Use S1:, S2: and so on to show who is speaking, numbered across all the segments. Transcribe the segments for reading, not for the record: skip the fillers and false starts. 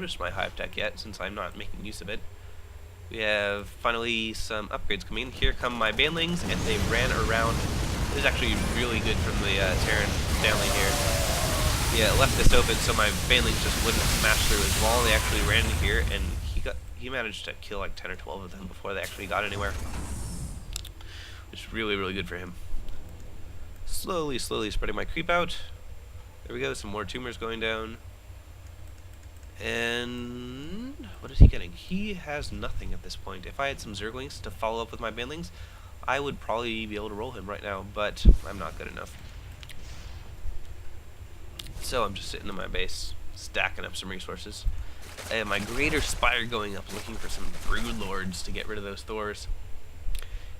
S1: noticed my hive tech yet, since I'm not making use of it. We have finally some upgrades coming. Here come my banelings, and they ran around. This is actually really good from the Stanley here. Yeah, it left this open so my banelings just wouldn't smash through his wall. They actually ran in here, and he managed to kill like 10 or 12 of them before they actually got anywhere. Which is really, really good for him. Slowly spreading my creep out. There we go, some more tumors going down. And what is he getting? He has nothing at this point. If I had some Zerglings to follow up with my banelings, I would probably be able to roll him right now, but I'm not good enough. So I'm just sitting in my base, stacking up some resources. I have my Greater Spire going up, looking for some Broodlords to get rid of those Thors.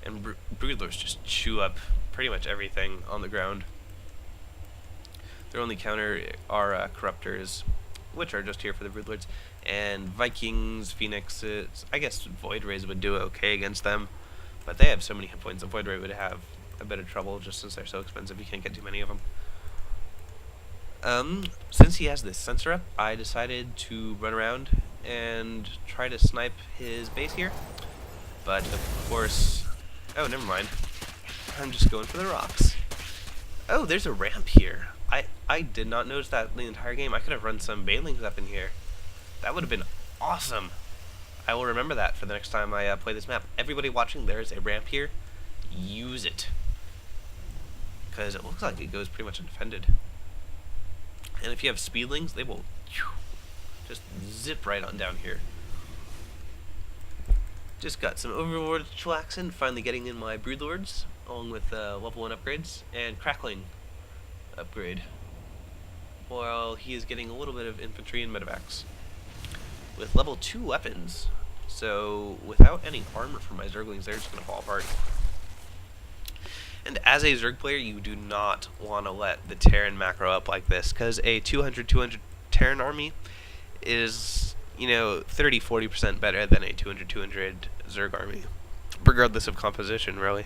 S1: And Broodlords just chew up pretty much everything on the ground. Their only counter are Corruptors, which are just here for the Broodlords, and Vikings, Phoenixes. I guess Void Rays would do okay against them, but they have so many hit points. A Void Ray would have a bit of trouble just since they're so expensive. You can't get too many of them. Since he has this sensor up, I decided to run around and try to snipe his base here. But of course, oh, never mind. I'm just going for the rocks. Oh, there's a ramp here. I did not notice that the entire game. I could have run some banelings up in here. That would have been awesome. I will remember that for the next time I play this map. Everybody watching, there is a ramp here. Use it. Because it looks like it goes pretty much undefended. And if you have speedlings, they will just zip right on down here. Just got some Overlord Chillaxin, finally getting in my Broodlords, along with level 1 upgrades, and Crackling upgrade, while he is getting a little bit of infantry and medevacs with level 2 weapons. So without any armor for my Zerglings, they're just going to fall apart. And as a Zerg player, you do not want to let the Terran macro up like this, because a 200 Terran army is, you know, 30-40% better than a 200 Zerg army, regardless of composition, really.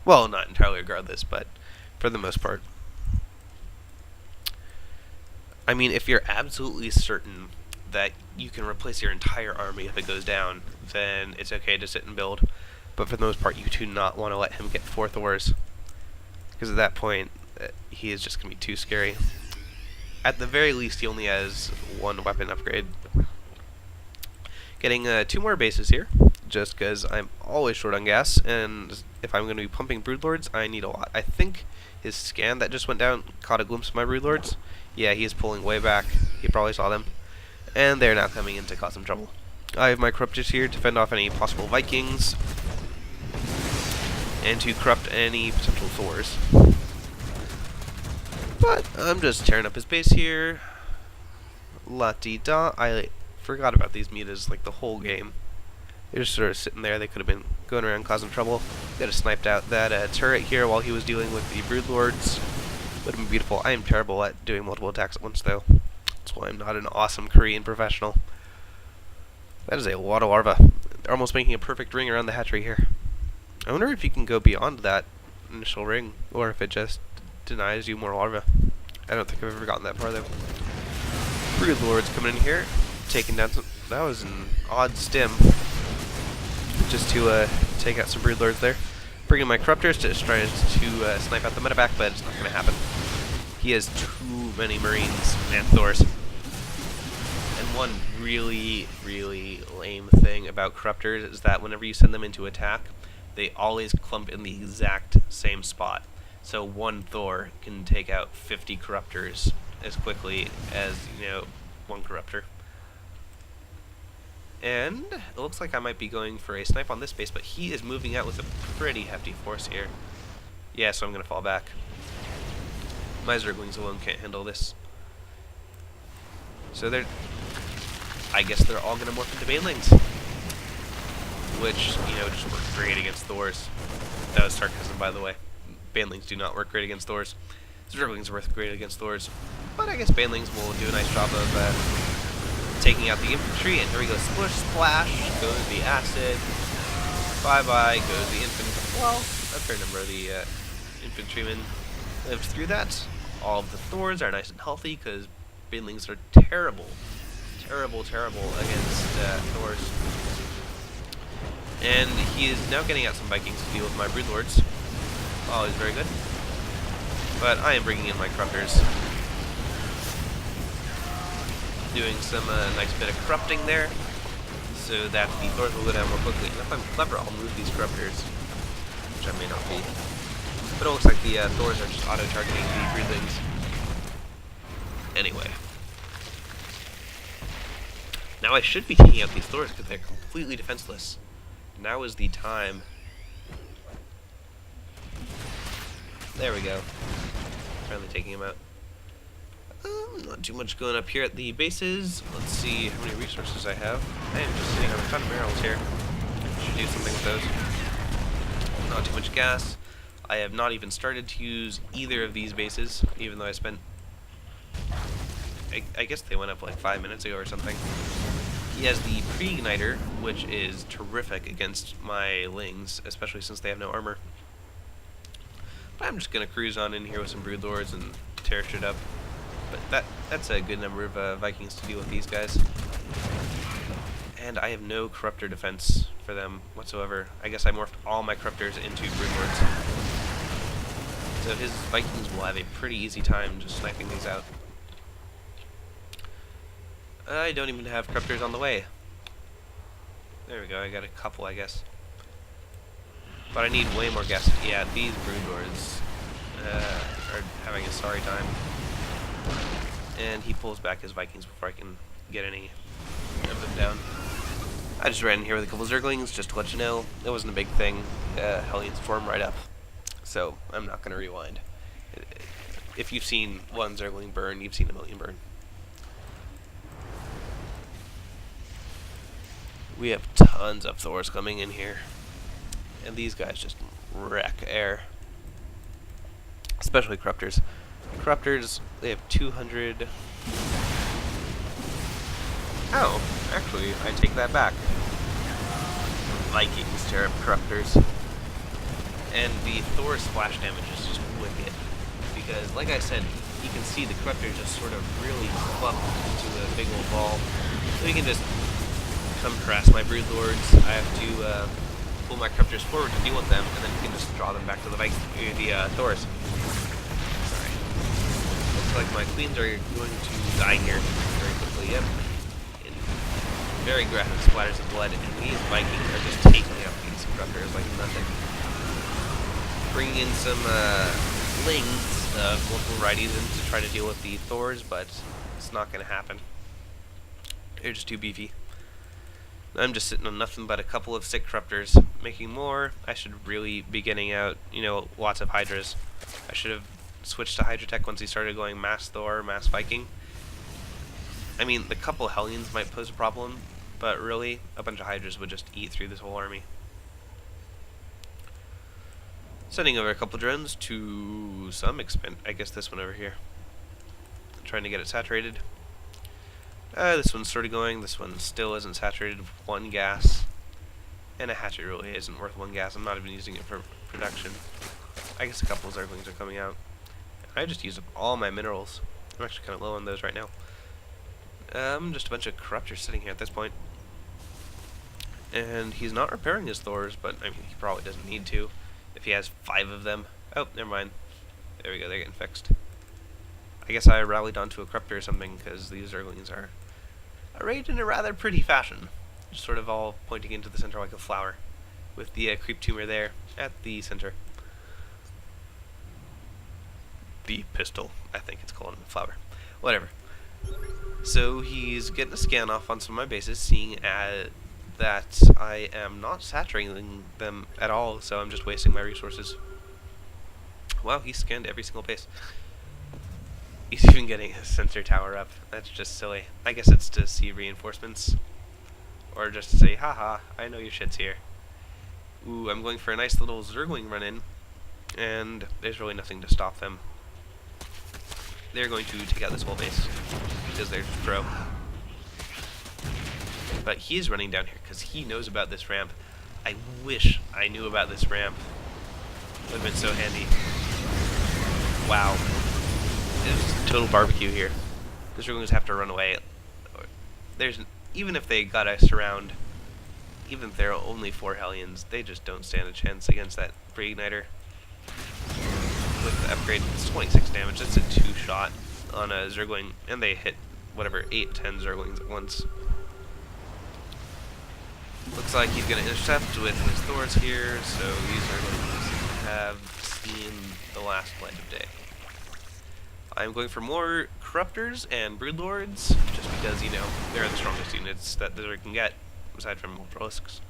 S1: Well, not entirely regardless, but for the most part. I mean, if you're absolutely certain that you can replace your entire army if it goes down, then it's okay to sit and build. But for the most part, you do not want to let him get 4 Thors, because at that point, he is just going to be too scary. At the very least, he only has 1 weapon upgrade. Getting 2 more bases here, just because I'm always short on gas, and if I'm going to be pumping Broodlords, I need a lot. I think his scan that just went down caught a glimpse of my Broodlords. Yeah, he is pulling way back. He probably saw them. And they're now coming in to cause some trouble. I have my Corruptors here to fend off any possible Vikings, and to corrupt any potential Thors. But I'm just tearing up his base here. La-di-da. I forgot about these mutas like the whole game. They're just sort of sitting there. They could have been going around causing trouble. Could have sniped out that turret here while he was dealing with the Broodlords. Would have been beautiful. I am terrible at doing multiple attacks at once, though. That's why I'm not an awesome Korean professional. That is a lot of larvae. They're almost making a perfect ring around the hatchery here. I wonder if you can go beyond that initial ring, or if it just denies you more larvae. I don't think I've ever gotten that far, though. Broodlords coming in here, taking down some... That was an odd stim. Just to take out some Broodlords there. Bringing my Corruptors to try to snipe out the medevac, but it's not going to happen. He has too many Marines and Thors. And one really, really lame thing about Corruptors is that whenever you send them into attack, they always clump in the exact same spot. So 1 Thor can take out 50 Corruptors as quickly as, you know, 1 Corruptor. And it looks like I might be going for a snipe on this base, but he is moving out with a pretty hefty force here. Yeah, so I'm going to fall back. My Zerglings alone can't handle this. So I guess they're all going to morph into banelings, which, you know, just work great against Thors. That was sarcasm, by the way. Banelings do not work great against Thors. Zerglings work great against Thors. But I guess banelings will do a nice job of taking out the infantry, and here we go, splish splash, goes the acid, bye-bye, goes the infantry. Well, a fair number of the infantrymen lived through that. All of the Thors are nice and healthy, because banelings are terrible terrible, terrible against Thors. And he is now getting out some Vikings to deal with my Broodlords. Always very good. But I am bringing in my Corruptors. Doing some nice bit of corrupting there, so that the Thors will go down more quickly. And if I'm clever, I'll move these Corruptors, which I may not be. But it looks like the Thors are just auto-targeting the Broodlings. Anyway. Now I should be taking out these Thors because they're completely defenseless. Now is the time. There we go. Finally taking him out. Not too much going up here at the bases. Let's see how many resources I have. I am just sitting on a ton of barrels here. Should do something with those. Not too much gas. I have not even started to use either of these bases, even though I spent... I guess they went up like 5 minutes ago or something. He has the pre-igniter, which is terrific against my Lings, especially since they have no armor. But I'm just going to cruise on in here with some Broodlords and tear shit up. But that's a good number of Vikings to deal with these guys. And I have no Corruptor defense for them whatsoever. I guess I morphed all my Corruptors into Broodlords. So his Vikings will have a pretty easy time just sniping these out. I don't even have Corruptors on the way. There we go, I got a couple, I guess. But I need way more gas. Yeah, these Broodlords are having a sorry time. And he pulls back his Vikings before I can get any of them down. I just ran in here with a couple Zerglings just to let you know. It wasn't a big thing. Hellions form right up. So I'm not going to rewind. If you've seen one Zergling burn, you've seen a million burn. We have tons of Thors coming in here. And these guys just wreck air. Especially Corruptors. Corruptors, they have 200... Oh, actually, I take that back. Vikings tear up Corruptors. And the Thor splash damage is just wicked. Because, like I said, you can see the Corruptors just sort of really clump into a big old ball. So you can just come harass my Broodlords. I have to pull my Corruptors forward to deal with them, and then you can just draw them back to the Thors. Sorry. Looks like my Queens are going to die here very quickly. Yep. In very graphic splatters of blood, and these Vikings are just taking out these Corruptors like nothing. Bringing in some Lings of multiple varieties in to try to deal with the Thors, but it's not going to happen. They're just too beefy. I'm just sitting on nothing but a couple of sick Corruptors. Making more, I should really be getting out, you know, lots of Hydras. I should have switched to Hydra Tech once he started going Mass Thor, Mass Viking. I mean, the couple Hellions might pose a problem, but really, a bunch of Hydras would just eat through this whole army. Sending over a couple drones to some extent. I guess this one over here. Trying to get it saturated. This one's sort of going. This one still isn't saturated with 1 gas. And a hatchet really isn't worth 1 gas. I'm not even using it for production. I guess a couple of Zerglings are coming out. I just used up all my minerals. I'm actually kind of low on those right now. Just a bunch of Corruptors sitting here at this point. And he's not repairing his Thors, but I mean, he probably doesn't need to. If he has 5 of them. Oh, never mind. There we go, they're getting fixed. I guess I rallied onto a Corruptor or something, because these Zerglings are arrayed in a rather pretty fashion. Just sort of all pointing into the center like a flower, with the creep tumor there at the center. The pistol, I think it's called a flower. Whatever. So he's getting a scan off on some of my bases, seeing that I am not saturating them at all, so I'm just wasting my resources. Wow, he scanned every single base. He's even getting a sensor tower up. That's just silly. I guess it's to see reinforcements. Or just to say, haha, I know your shit's here. Ooh, I'm going for a nice little Zergling run-in. And there's really nothing to stop them. They're going to take out this whole base. Because they're just pro. But he is running down here because he knows about this ramp. I wish I knew about this ramp. Would have been so handy. Wow. It's total barbecue here. The Zerglings have to run away. Even if they got us around, even if there are only 4 Hellions, they just don't stand a chance against that pre-igniter. With the upgrade, it's 26 damage. That's a 2-shot on a Zergling, and they hit whatever 8, 10 Zerglings at once. Looks like he's going to intercept with his Thors here, so these Zerglings have seen the last light of day. I'm going for more Corruptors and Broodlords, just because, you know, they're the strongest units that the Zerg can get, aside from Ultralisks.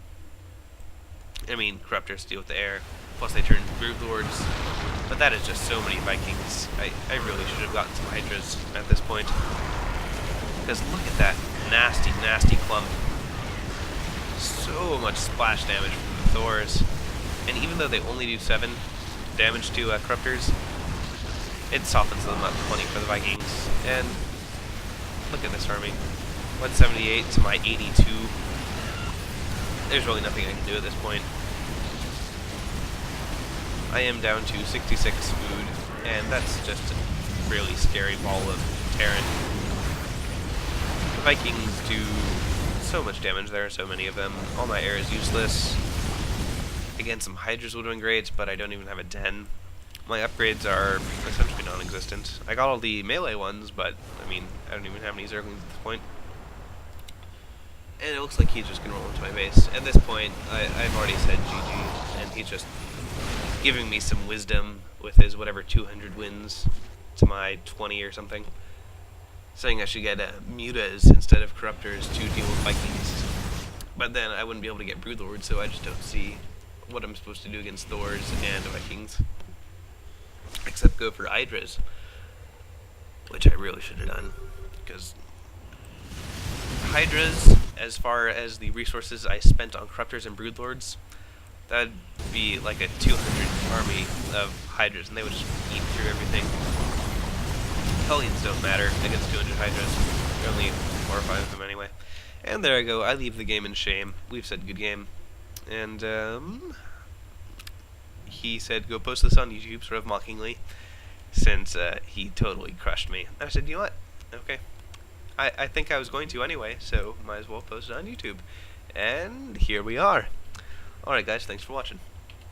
S1: I mean, Corruptors deal with the air, plus they turn Broodlords, but that is just so many Vikings. I really should have gotten some Hydras at this point. Because look at that nasty, nasty clump. So much splash damage from the Thors. And even though they only do 7 damage to Corruptors, it softens them up 20 for the Vikings. And look at this army. 178 to my 82. There's really nothing I can do at this point. I am down to 66 food, and that's just a really scary ball of Terran. The Vikings do so much damage, there are so many of them. All my air is useless. Again, some Hydras would have been great, but I don't even have a den. My upgrades are essentially non-existent. I got all the melee ones, but, I mean, I don't even have any Zerglings at this point. And it looks like he's just going to roll into my base. At this point, I've already said GG, and he's just giving me some wisdom with his whatever 200 wins to my 20 or something. Saying I should get Mutas instead of Corruptors to deal with Vikings. But then I wouldn't be able to get Broodlords, so I just don't see what I'm supposed to do against Thors and Vikings. Except go for Hydras, which I really should have done, because Hydras, as far as the resources I spent on Corruptors and Broodlords, that'd be like a 200 army of Hydras, and they would just eat through everything. Hellions don't matter against 200 Hydras. There are only 4 or 5 of them anyway. And there I go, I leave the game in shame. We've said good game. And, he said go post this on YouTube, sort of mockingly, since he totally crushed me. And I said, you know what? Okay. I think I was going to anyway, so might as well post it on YouTube. And here we are. Alright guys, thanks for watching.